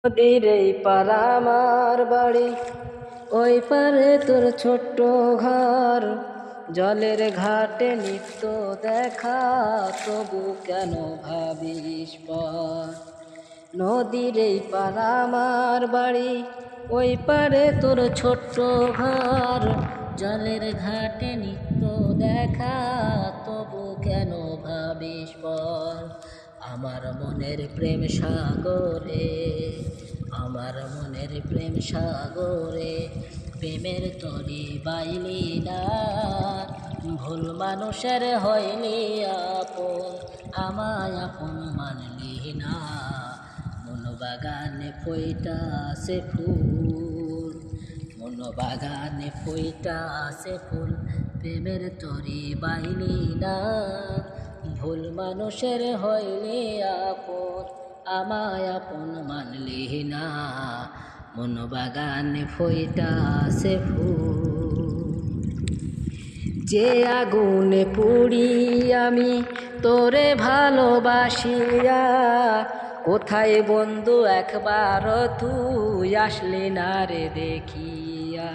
নদীর এই পাড়া আমার বাড়ি, ওই পারে তোর ছোট্ট ঘর। জলের ঘাটে নিত্য দেখা, তবু কেন ভাবিস পর। নদীর এই পাড়া আমার বাড়ি, ওই পারে তোর ছোট্ট ঘর। জলের ঘাটে নিত্য দেখা, তবু কেন ভাবিস পর। আমার মনের প্রেম সাগরে, আমার মনের প্রেম সাগরে, প্রেমের তরি বাইলি না। ভুল মানুষের হইলি আপন, আমায় আপন মানলি না। মন বাগানে ফইটা আছে ফুল, মন বাগানে ফইটা আছে ফুল, প্রেমের তরি বাইলি না। ভুল মানুষের হইলে আপন, আমায় আপন মানলি না। মন বাগানে ফইটা আছে ফুল। যে আগুনে পুড়ি আমি তোরে ভালোবাসিয়া, কোথায় বন্ধু একবার তুই আসলি না রে দেখিয়া।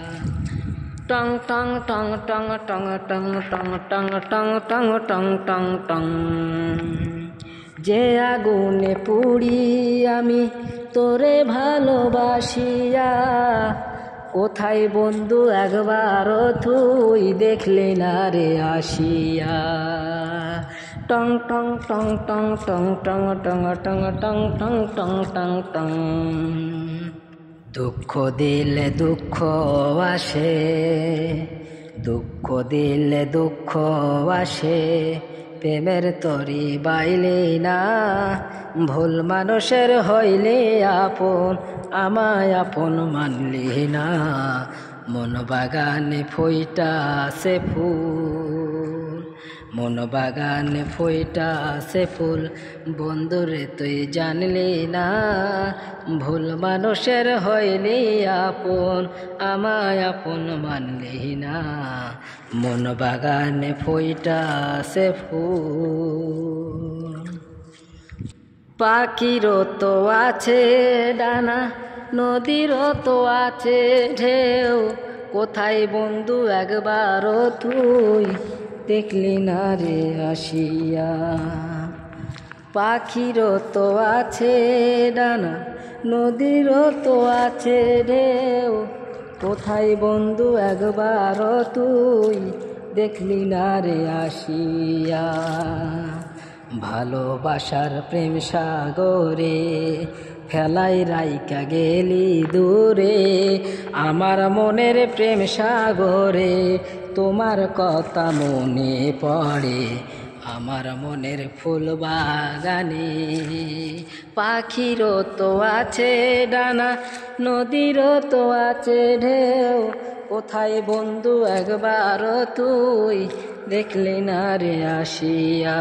টং টং টং টং টং টং টং টং টং টং টং টং টং। যে আগুনে পুড়ি আমি তোরে ভালোবাসিয়া, কোথায় বন্ধু একবার তুই দেখলে না রে আসিয়া। টং টং টং টং টং টং টং টং টং টং টং টং টং। দুঃখ দিলে দুঃখ আসে, দুঃখ দিলে দুঃখ আসে, প্রেমের তরি বাইলে না। ভুল মানুষের হইলে আপন, আমায় আপন মানলি না। মন বাগানে ফইটা আছে ফুল, মন বাগানে ফইটা আছে ফুল, বন্ধুরে তুই জানলি না। ভুল মানুষের হইলি আপন, আমায় আপন মানলি না। মন বাগানে ফইটা আছে ফুল। পাখিরও তো আছে ডানা, নদীরও তো আছে ঢেউ, কোথায় বন্ধু একবারও তুই দেখলি না রে আসিয়া। পাখিরও তো আছে ডানা, নদীরও তো আছে ঢেউ, কোথায় বন্ধু একবারও তুই দেখলি না রে আসিয়া। ভালোবাসার প্রেম সাগরে ফেলাই রাইকা গেলি দূরে, আমার মনের প্রেম সাগরে তোমার কথা মনে পড়ে। আমার মনের ফুল বাগানে পাখিরও তো আছে ডানা, নদীরও তো আছে ঢেউ, কোথায় বন্ধু একবার তুই দেখলি না রে আসিয়া।